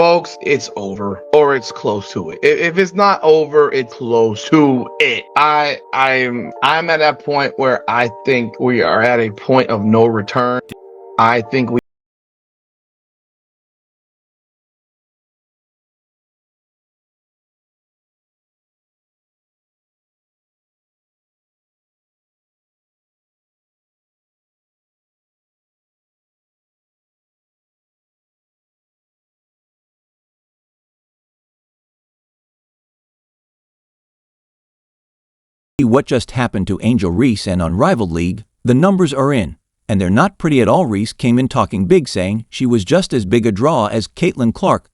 Folks, it's over, or it's close to it. If it's not over, it's close to it. I'm at that point where I think we are at a point of no return. I think we. What just happened to Angel Reese and Unrivaled League? The numbers are in, and they're not pretty at all. Reese came in talking big, saying she was just as big a draw as Caitlinclark.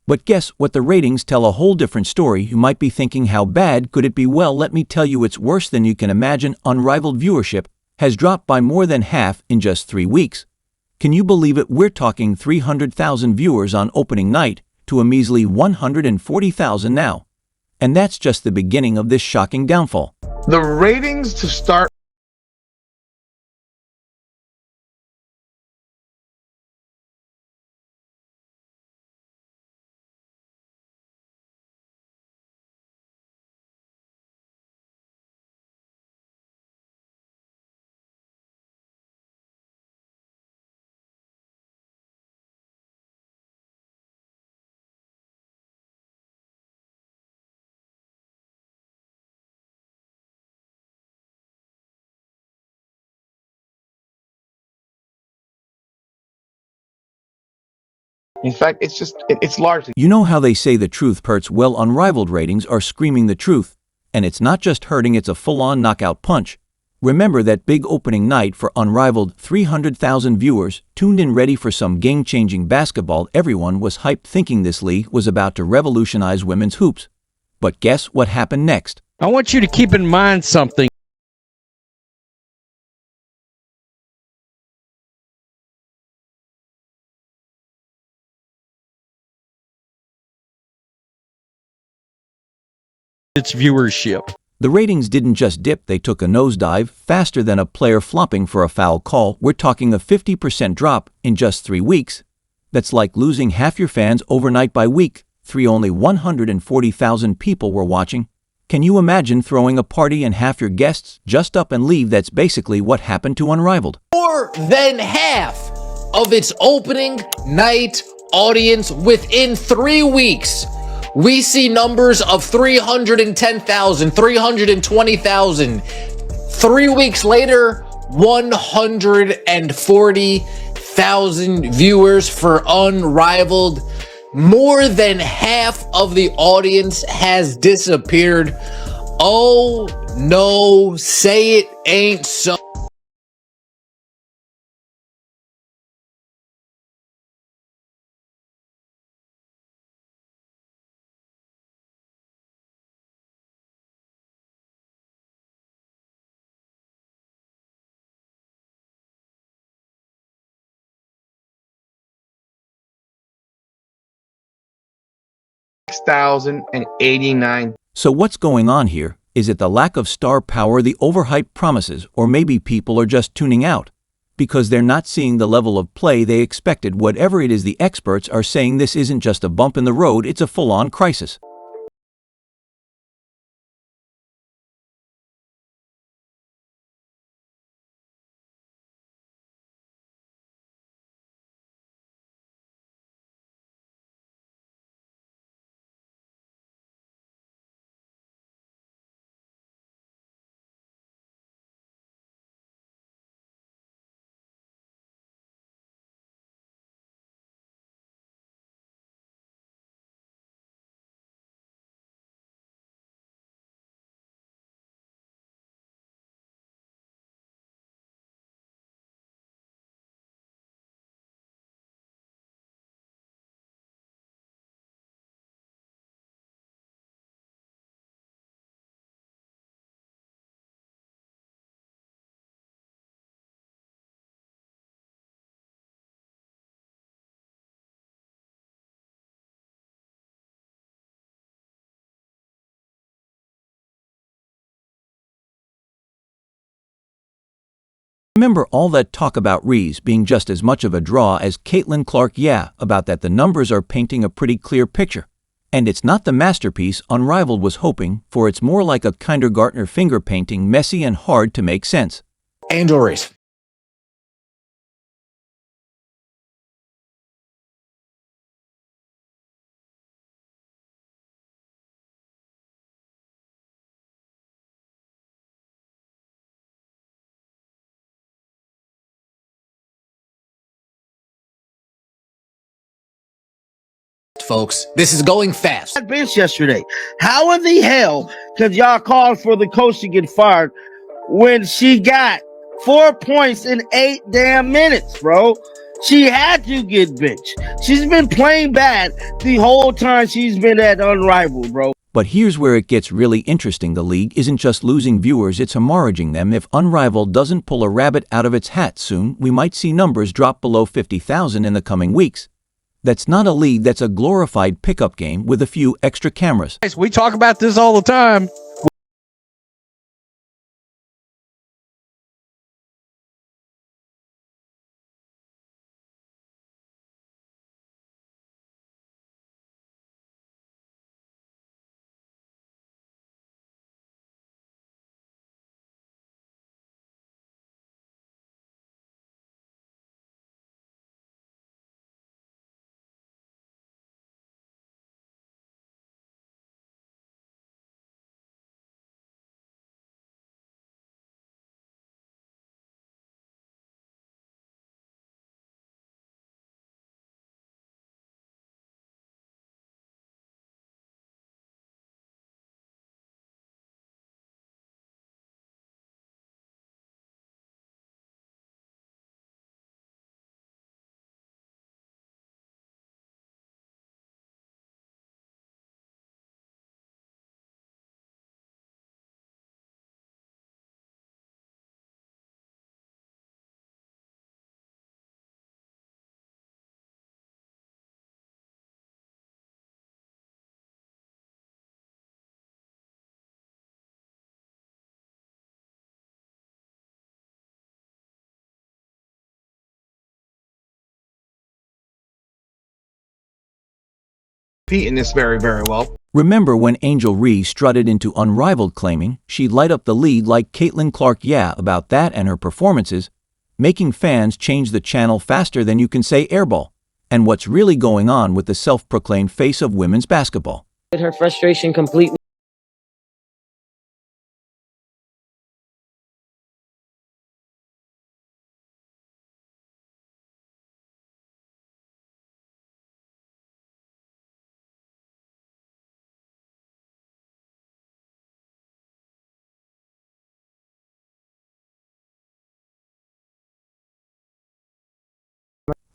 But guess what? The ratings tell a whole different story. You might be thinking, how bad could it be? Well, let me tell you, it's worse than you can imagine. Unrivaled viewership has dropped by more than half in just 3 weeks. Can you believe it? We're talking 300,000 viewers on opening night to a measly 140,000 now. And that's just the beginning of this shocking downfall. The ratings to start. In fact, it's largely. You know how they say the truth hurts? Well, Unrivaled ratings are screaming the truth. And it's not just hurting, it's a full-on knockout punch. Remember that big opening night for Unrivaled? 300,000 viewers tuned in ready for some game-changing basketball. Everyone was hyped, thinking this league was about to revolutionize women's hoops. But guess what happened next? I want you to keep in mind something. Its viewership. The ratings didn't just dip, they took a nosedive faster than a player flopping for a foul call. We're talking a 50% drop in just 3 weeks. That's like losing half your fans overnight. By week 3, only 140,000 people were watching. Can you imagine throwing a party and half your guests just up and leave? That's basically what happened to Unrivaled. More than half of its opening night audience within 3 weeks. We see numbers of 310,000, 320,000. 3 weeks later, 140,000 viewers for Unrivaled. More than half of the audience has disappeared. Oh no, say it ain't so. $6,089. So what's going on here? Is it the lack of star power, the overhyped promises, or maybe people are just tuning out because they're not seeing the level of play they expected? Whatever it is, the experts are saying this isn't just a bump in the road, it's a full-on crisis. Remember all that talk about Reese being just as much of a draw as Caitlin Clark? Yeah, about that the numbers are painting a pretty clear picture. And it's not the masterpiece Unrivaled was hoping for. It's more like a kindergartner finger painting, messy and hard to make sense. Angelreese. Folks, this is going fast. Bench yesterday. How in the hell could y'all call for the coach to get fired when she got 4 points in 8 damn minutes, bro? She had to get benched. She's been playing bad the whole time she's been at Unrivaled, bro. But here's where it gets really interesting. The league isn't just losing viewers, it's hemorrhaging them. If Unrivaled doesn't pull a rabbit out of its hat soon, we might see numbers drop below 50,000 in the coming weeks. That's not a league, that's a glorified pickup game with a few extra cameras. We talk about this all the time. Competing this very, very well. Remember when angelreese strutted into Unrivaled claiming she'd light up the lead like Caitlin Clark? Yeah, about that and her performances, making fans change the channel faster than you can say airball. And what's really going on with the self-proclaimed face of women's basketball. Her frustration completely.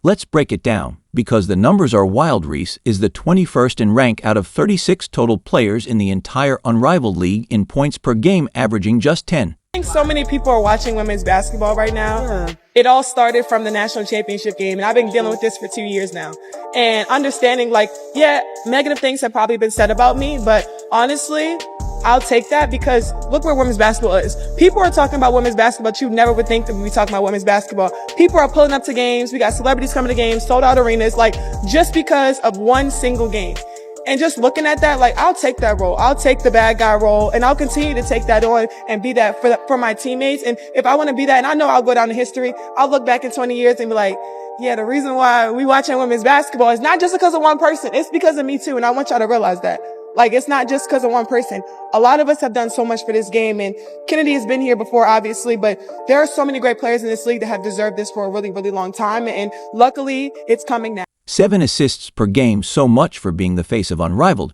Let's break it down, because the numbers are wild. Reese is the 21st in rank out of 36 total players in the entire Unrivaled league in points per game, averaging just 10. I think so many people are watching women's basketball right now. Yeah. It all started from the national championship game, and I've been dealing with this for 2 years now. And understanding, like, yeah, negative things have probably been said about me, but honestly, I'll take that because look where women's basketball is. People are talking about women's basketball, but you never would think that we'd be talking about women's basketball. People are pulling up to games. We got celebrities coming to games, sold out arenas, like, just because of one single game. And just looking at that, like, I'll take that role. I'll take the bad guy role, and I'll continue to take that on and be that for my teammates. And if I want to be that, and I know I'll go down in history, I'll look back in 20 years and be like, yeah, the reason why we watching women's basketball is not just because of one person. It's because of me too. And I want y'all to realize that. Like, it's not just because of one person. A lot of us have done so much for this game, and Kennedy has been here before, obviously, but there are so many great players in this league that have deserved this for a really, really long time. And luckily, it's coming now. 7 assists per game, so much for being the face of Unrivaled.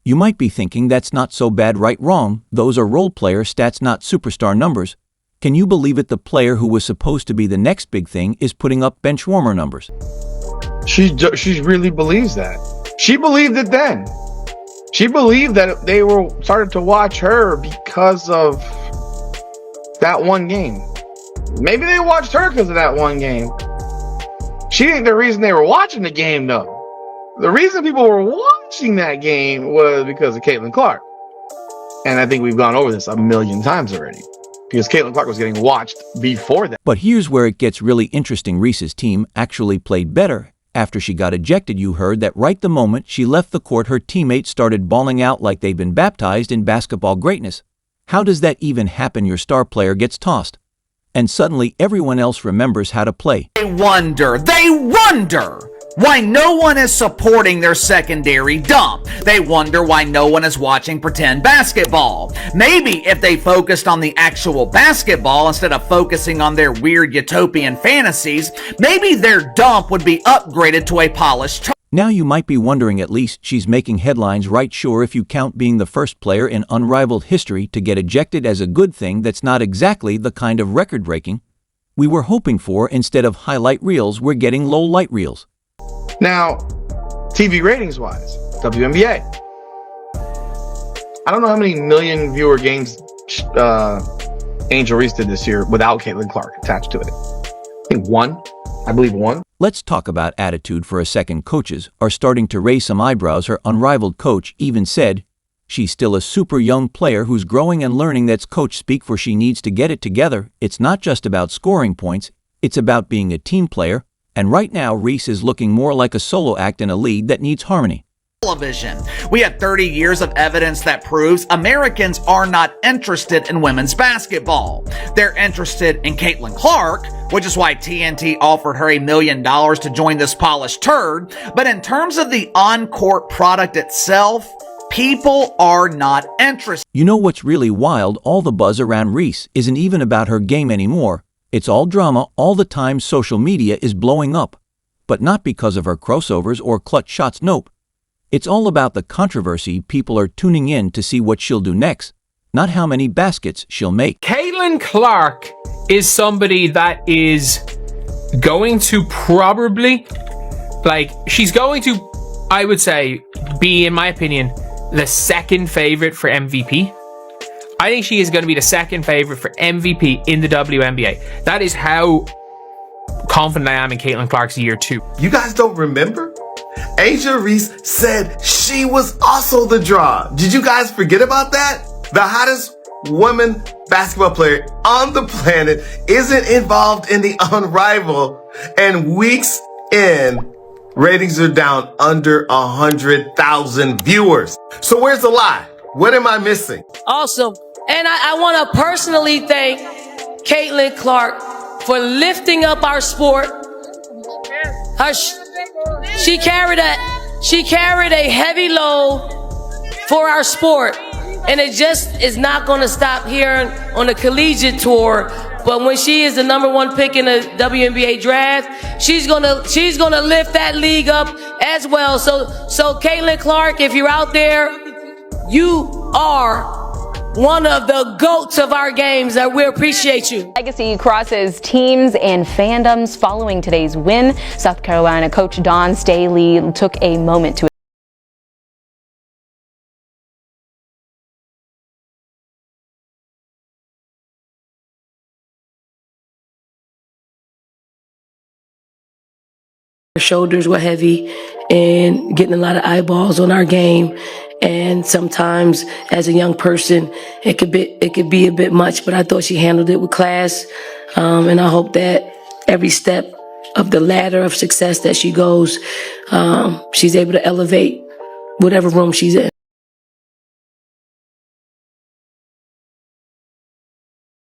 You might be thinking that's not so bad. Right? Wrong. Those are role player stats, not superstar numbers. Can you believe it? The player who was supposed to be the next big thing is putting up bench warmer numbers. She really believes that. She believed it then. She believed that they were started to watch her because of that one game. Maybe they watched her because of that one game. She ain't the reason they were watching the game, though. The reason people were watching that game was because of Caitlin Clark. And I think we've gone over this a million times already. because Caitlin Clark was getting watched before that. But here's where it gets really interesting. Reese's team actually played better. After she got ejected, you heard that right the moment she left the court, her teammates started bawling out like they've been baptized in basketball greatness. How does that even happen? Your star player gets tossed, and suddenly everyone else remembers how to play. They wonder why no one is supporting their secondary dump. They wonder why no one is watching pretend basketball. Maybe if they focused on the actual basketball instead of focusing on their weird utopian fantasies, maybe their dump would be upgraded to a polished. Now you might be wondering, at least she's making headlines, right? Sure, if you count being the first player in Unrivaled history to get ejected as a good thing, that's not exactly the kind of record-breaking we were hoping for. Instead of highlight reels, we're getting low-light reels. Now, TV ratings-wise, WNBA. I don't know how many million viewer games Angel Reese did this year without Caitlin Clark attached to it. I think one. I believe one. Let's talk about attitude for a second. Coaches are starting to raise some eyebrows. Her Unrivaled coach even said she's still a super young player who's growing and learning. That's coach speak, for she needs to get it together. It's not just about scoring points, it's about being a team player. And right now, Reese is looking more like a solo act in a league that needs harmony. Television. We have 30 years of evidence that proves Americans are not interested in women's basketball. They're interested in Caitlin Clark, which is why TNT offered her $1 million to join this polished turd. But in terms of the on-court product itself, people are not interested. You know what's really wild? All the buzz around Reese isn't even about her game anymore. It's all drama all the time. Social media is blowing up. But not because of her crossovers or clutch shots, nope. It's all about the controversy. People are tuning in to see what she'll do next, not how many baskets she'll make. Caitlin Clark is somebody that is going to probably, she's going to, I would say, be, in my opinion, the second favorite for MVP. I think she is going to be the second favorite for MVP in the WNBA. That is how confident I am in Caitlin Clark's year 2. You guys don't remember? Angelreese said she was also the draw. Did you guys forget about that? The hottest woman basketball player on the planet isn't involved in the Unrivaled, and weeks in, ratings are down under 100,000 viewers. So where's the lie? What am I missing? Awesome. And I want to personally thank Caitlin Clark for lifting up our sport. She carried a heavy load for our sport, and it just is not going to stop here on the collegiate tour. But when she is the #1 pick in the WNBA draft, she's gonna lift that league up as well. So Caitlin Clark, if you're out there, you are one of the GOATs of our games, that we appreciate you. Legacy crosses teams and fandoms following today's win. South Carolina coach Dawn Staley took a moment to Her shoulders were heavy and getting a lot of eyeballs on our game. And sometimes, as a young person, it could be a bit much. But I thought she handled it with class, and I hope that every step of the ladder of success that she goes, she's able to elevate whatever room she's in.